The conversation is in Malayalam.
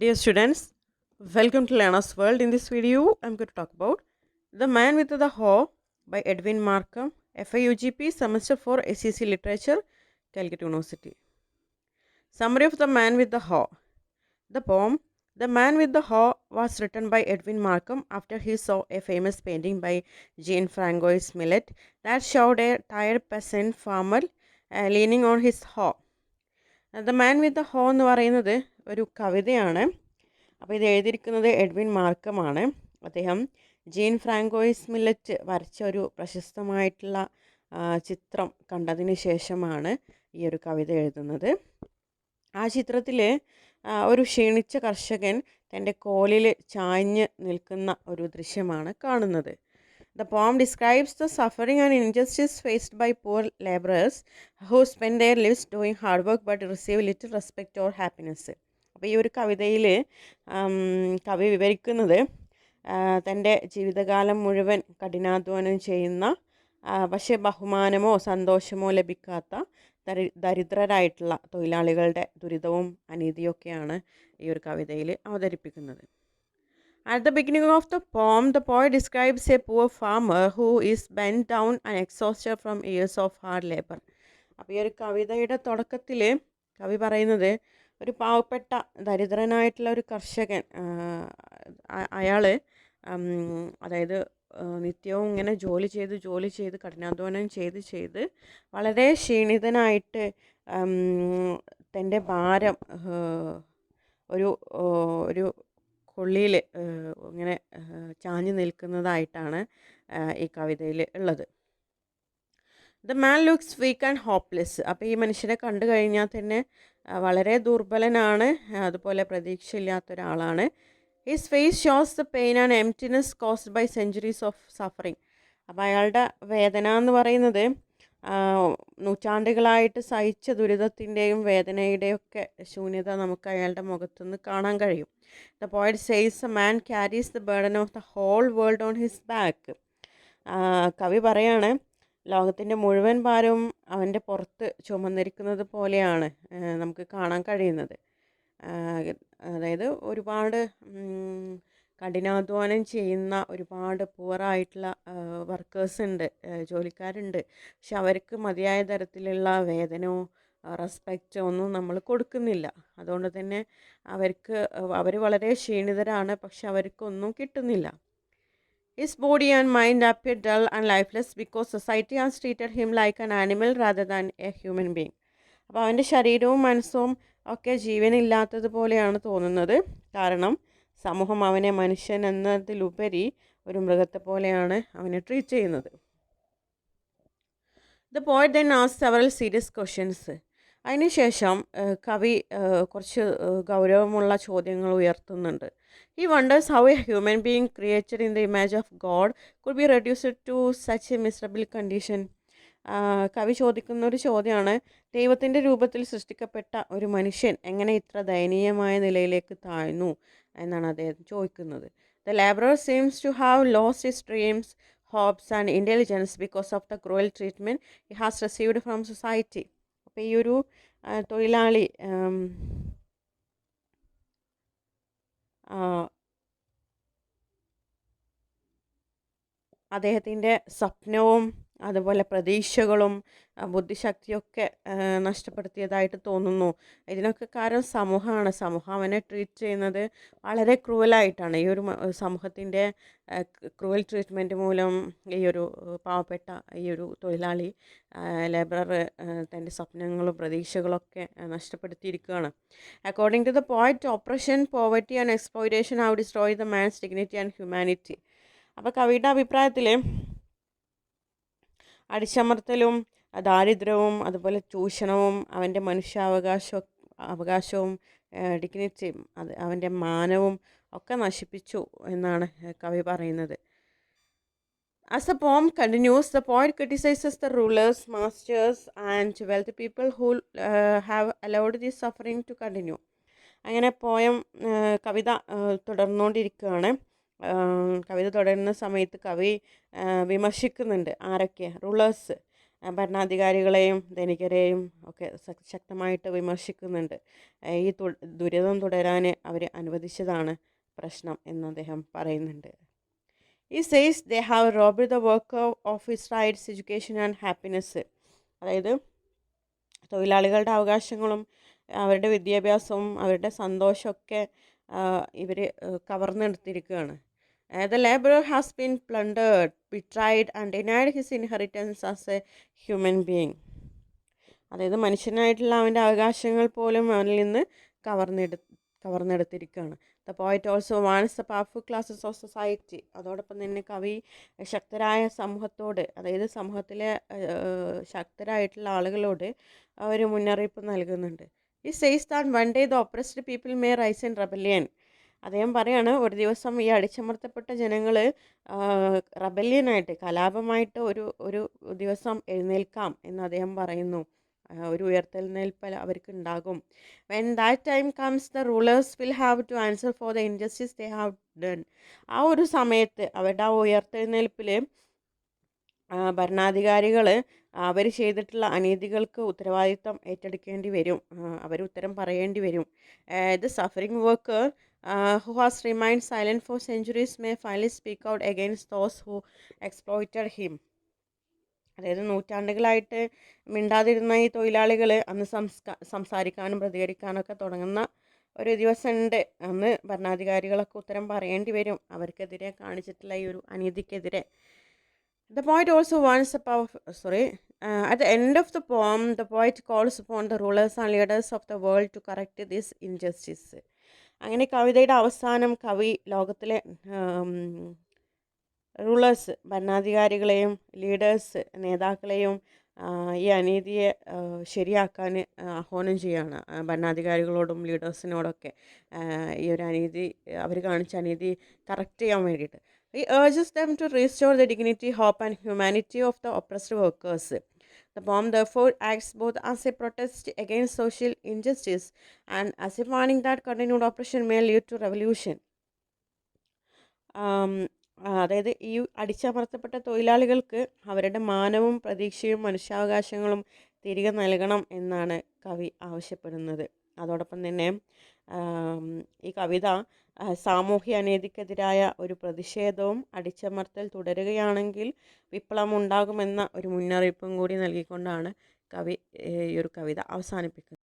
Dear students, welcome to Learner's World. In this video, I'm going to talk about The Man with the Hoe by Edwin Markham, FIUGP, Semester 4, SEC Literature, Calcutta University. Summary of The Man with the Hoe. The poem The Man with the Hoe was written by Edwin Markham after he saw a famous painting by Jean-Francois Millet that showed a tired peasant farmer leaning on his hoe. The man with the ഹോ എന്ന് പറയുന്നത് ഒരു കവിതയാണ്. അപ്പോൾ ഇത് എഴുതിയിരിക്കുന്നത് എഡ്വിൻ മാർക്കമാണ്. അദ്ദേഹം ജീൻ ഫ്രാങ്കോയിസ് മില്ലറ്റ് വരച്ച ഒരു പ്രശസ്തമായിട്ടുള്ള ചിത്രം കണ്ടതിന് ശേഷമാണ് ഈ ഒരു കവിത എഴുതുന്നത്. ആ ചിത്രത്തിൽ ഒരു ക്ഷീണിച്ച കർഷകൻ തൻ്റെ കോലിൽ ചാഞ്ഞ് നിൽക്കുന്ന ഒരു ദൃശ്യമാണ് കാണുന്നത്. The poem describes the suffering and injustice faced by poor laborers who spend their lives doing hard work but receive little respect or happiness. അപ്പോൾ ഈ ഒരു കവിതയിൽ കവി വിവരിക്കുന്നത് തൻ്റെ ജീവിതകാലം മുഴുവൻ കഠിനാധ്വാനം ചെയ്യുന്ന പക്ഷേ ബഹുമാനമോ സന്തോഷമോ ലഭിക്കാത്ത ദരിദ്രരായിട്ടുള്ള തൊഴിലാളികളുടെ ദുരിതവും അനീതിയൊക്കെയാണ് ഈ ഒരു കവിതയിൽ അവതരിപ്പിക്കുന്നത്. At the beginning of the poem, the poet describes a poor farmer who is bent down and exhausted from years of hard labor. അപ്പോൾ ഈ ഒരു കവിതയുടെ തുടക്കത്തിൽ കവി പറയുന്നത് ഒരു പാവപ്പെട്ട ദരിദ്രനായിട്ടുള്ള ഒരു കർഷകൻ, അയാൾ അതായത് നിത്യവും ഇങ്ങനെ ജോലി ചെയ്ത് കഠിനാധ്വാനം ചെയ്ത് വളരെ ക്ഷീണിതനായിട്ട് തൻ്റെ ഭാരം ഒരു കൊള്ളിയിൽ ഇങ്ങനെ ചാഞ്ഞു നിൽക്കുന്നതായിട്ടാണ് ഈ കവിതയിൽ ഉള്ളത്. The man looks weak and hopeless. അപ്പോൾ ഈ മനുഷ്യനെ കണ്ടു കഴിഞ്ഞാൽ തന്നെ വളരെ ദുർബലനാണ്, അതുപോലെ പ്രതീക്ഷയില്ലാത്തൊരാളാണ്. His face shows the pain and emptiness caused by centuries of suffering. അപ്പോൾ അയാളുടെ വേദന എന്ന് പറയുന്നത് നൂറ്റാണ്ടുകളായിട്ട് സഹിച്ച ദുരിതത്തിൻ്റെയും വേദനയുടെയൊക്കെ ശൂന്യത നമുക്ക് അയാളുടെ മുഖത്തുനിന്ന് കാണാൻ കഴിയും. The poet says a man carries the burden of the whole world on his back. കവി പറയാണ് ലോകത്തിൻ്റെ മുഴുവൻ ഭാരവും അവൻ്റെ പുറത്ത് ചുമന്നിരിക്കുന്നത് പോലെയാണ് നമുക്ക് കാണാൻ കഴിയുന്നത്. അതായത് ഒരുപാട് കഠിനാധ്വാനം ചെയ്യുന്ന ഒരുപാട് പുവറായിട്ടുള്ള വർക്കേഴ്സ് ഉണ്ട്, ജോലിക്കാരുണ്ട്. പക്ഷെ അവർക്ക് മതിയായ തരത്തിലുള്ള വേതനമോ റെസ്പെക്റ്റ് ഒന്നും നമ്മൾ കൊടുക്കുന്നില്ല. അതുകൊണ്ട് തന്നെ അവർ വളരെ ക്ഷീണിതരാണ്, പക്ഷെ അവർക്കൊന്നും കിട്ടുന്നില്ല. His body and mind appear dull and lifeless because society has treated him like an animal rather than A human being. അപ്പോൾ അവൻ്റെ ശരീരവും മനസ്സും ഒക്കെ ജീവനില്ലാത്തതുപോലെയാണ് തോന്നുന്നത്, കാരണം സമൂഹം അവനെ മനുഷ്യൻ എന്നതിലുപരി ഒരു മൃഗത്തെ പോലെയാണ് അവനെ ട്രീറ്റ് ചെയ്യുന്നത്. The poet then asks several serious questions. അതിനുശേഷം കവി കുറച്ച് ഗൗരവമുള്ള ചോദ്യങ്ങൾ ഉയർത്തുന്നുണ്ട്. He wonders how a human being created in the image of God could be reduced to such a miserable condition. കവി ചോദിക്കുന്ന ഒരു ചോദ്യമാണ്, ദൈവത്തിൻ്റെ രൂപത്തിൽ സൃഷ്ടിക്കപ്പെട്ട ഒരു മനുഷ്യൻ എങ്ങനെ ഇത്ര ദയനീയമായ നിലയിലേക്ക് താഴ്ന്നു എന്നാണ് അദ്ദേഹം ചോദിക്കുന്നത്. The labourer seems to have lost his dreams, hopes and intelligence because of the cruel treatment he has received from society. അപ്പോൾ ഈ ഒരു തൊഴിലാളി അദ്ദേഹത്തിൻ്റെ സ്വപ്നവും അതുപോലെ പ്രതീക്ഷകളും ബുദ്ധിശക്തിയൊക്കെ നഷ്ടപ്പെടുത്തിയതായിട്ട് തോന്നുന്നു. ഇതിനൊക്കെ കാരണം സമൂഹമാണ്. സമൂഹം അവനെ ട്രീറ്റ് ചെയ്യുന്നത് വളരെ ക്രൂവലായിട്ടാണ്. ഈ ഒരു സമൂഹത്തിൻ്റെ ക്രൂവൽ ട്രീറ്റ്മെൻറ്റ് മൂലം ഈ ഒരു പാവപ്പെട്ട ഈ ഒരു തൊഴിലാളി ലേബറർ തൻ്റെ സ്വപ്നങ്ങളും പ്രതീക്ഷകളൊക്കെ നഷ്ടപ്പെടുത്തിയിരിക്കുകയാണ്. According to the poet, oppression, poverty and exploitation have destroy the man's dignity and humanity. അപ്പോൾ കവിയുടെ അഭിപ്രായത്തിൽ അടിച്ചമർത്തലും ദാരിദ്ര്യവും അതുപോലെ ചൂഷണവും അവൻ്റെ അവകാശവും ഡിഗ്നിറ്റിയും അവൻ്റെ മാനവും ഒക്കെ നശിപ്പിച്ചു എന്നാണ് കവി പറയുന്നത്. As the poem continues, the poet criticizes the rulers, masters and wealthy people who have allowed this suffering to continue. അങ്ങനെ കവിത തുടർന്നുകൊണ്ടിരിക്കുകയാണ്. കവിത തുടരുന്ന സമയത്ത് കവി വിമർശിക്കുന്നുണ്ട്. ആരൊക്കെ? റൂളേഴ്സ്, ഭരണാധികാരികളെയും ധനികരെയും ഒക്കെ ശക്തമായിട്ട് വിമർശിക്കുന്നുണ്ട്. ഈ ദുരിതം തുടരാൻ അവർ അനുവദിച്ചതാണ് പ്രശ്നം എന്ന് അദ്ദേഹം പറയുന്നുണ്ട്. ഈ says they have robbed the worker of his rights, education and happiness. അതായത് തൊഴിലാളികളുടെ അവകാശങ്ങളും അവരുടെ വിദ്യാഭ്യാസവും അവരുടെ സന്തോഷമൊക്കെ ഇവർ കവർന്നെടുത്തിരിക്കുകയാണ്. The laborer has been plundered, betrayed and denied his inheritance as a human being. അതായത് മനുഷ്യനായിട്ടുള്ള അവൻ്റെ അവകാശങ്ങൾ പോലും അവനിൽ നിന്ന് കവർന്നെടുത്തിരിക്കുകയാണ്. The poet also warns the powerful classes of society. അതോടൊപ്പം തന്നെ കവി ശക്തരായ സമൂഹത്തോട്, അതായത് സമൂഹത്തിലെ ശക്തരായിട്ടുള്ള ആളുകളോട് ഒരു മുന്നറിയിപ്പ് നൽകുന്നുണ്ട്. ഈ says that one day the oppressed people may rice in rebellion. അദ്ദേഹം പറയാണ്, ഒരു ദിവസം ഈ അടിച്ചമർത്തപ്പെട്ട ജനങ്ങൾ റെബല്യനായിട്ട്, കലാപമായിട്ട് ഒരു ദിവസം എഴുന്നേൽക്കാം എന്ന് അദ്ദേഹം പറയുന്നു. ഒരു ഉയർത്തെഴുന്നേൽപ്പ് അവർക്ക് ഉണ്ടാകും. When that time comes the rulers will have to answer for the injustice they have done. ആ ഒരു സമയത്ത് അവരുടെ ആ ഉയർത്തെഴുന്നേൽപ്പിൽ ഭരണാധികാരികൾ അവർ ചെയ്തിട്ടുള്ള അനീതികൾക്ക് ഉത്തരവാദിത്തം ഏറ്റെടുക്കേണ്ടി വരും, അവർ ഉത്തരം പറയേണ്ടി വരും. The suffering worker who has remained silent for centuries may finally speak out against those who exploited him. അതായത് നൂറ്റാണ്ടുകളായിട്ട് മിണ്ടാതിരുന്ന ഈ തൊഴിലാളികൾ അന്ന് സംസാരിക്കാനും പ്രതികരിക്കാനൊക്കെ തുടങ്ങുന്ന ഒരു ദിവസമുണ്ട്. അന്ന് ഭരണാധികാരികളൊക്കെ ഉത്തരം പറയേണ്ടി വരും അവർക്കെതിരെ കാണിച്ചിട്ടുള്ള ഈ ഒരു അനീതിക്കെതിരെ. The poet also wants at the end of the poem, the poet calls upon the rulers and leaders of the world to correct this injustice. അങ്ങനെ കവിതയുടെ അവസാനം കവി ലോകത്തിലെ റൂളേഴ്സ്, ഭരണാധികാരികളെയും ലീഡേഴ്സ്, നേതാക്കളെയും ഈ അനീതിയെ ശരിയാക്കാൻ ആഹ്വാനം ചെയ്യുകയാണ്. ഭരണാധികാരികളോടും ലീഡേഴ്സിനോടൊക്കെ ഈ ഒരു അനീതി, അവർ കാണിച്ച അനീതി കറക്റ്റ് ചെയ്യാൻ വേണ്ടിയിട്ട്. He urges them to restore the dignity, hope and humanity of the oppressed workers. The poem therefore acts both as a protest against social injustice and as a warning that continued oppression may lead to revolution. അതായത് ഈ അടിച്ചമർത്തപ്പെട്ട തൊഴിലാളികൾക്ക് അവരുടെ മാനവും പ്രതീക്ഷയും മനുഷ്യാവകാശങ്ങളും തിരികെ നൽകണം എന്നാണ് കവി ആവശ്യപ്പെടുന്നത്. അതോടൊപ്പം തന്നെ ഈ കവിത സാമൂഹ്യ അനീതിക്കെതിരായ ഒരു പ്രതിഷേധവും, അടിച്ചമർത്തൽ തുടരുകയാണെങ്കിൽ വിപ്ലവം ഉണ്ടാകുമെന്ന ഒരു മുന്നറിയിപ്പും കൂടി നൽകിക്കൊണ്ടാണ് കവി ഈ ഒരു കവിത അവസാനിപ്പിക്കുന്നത്.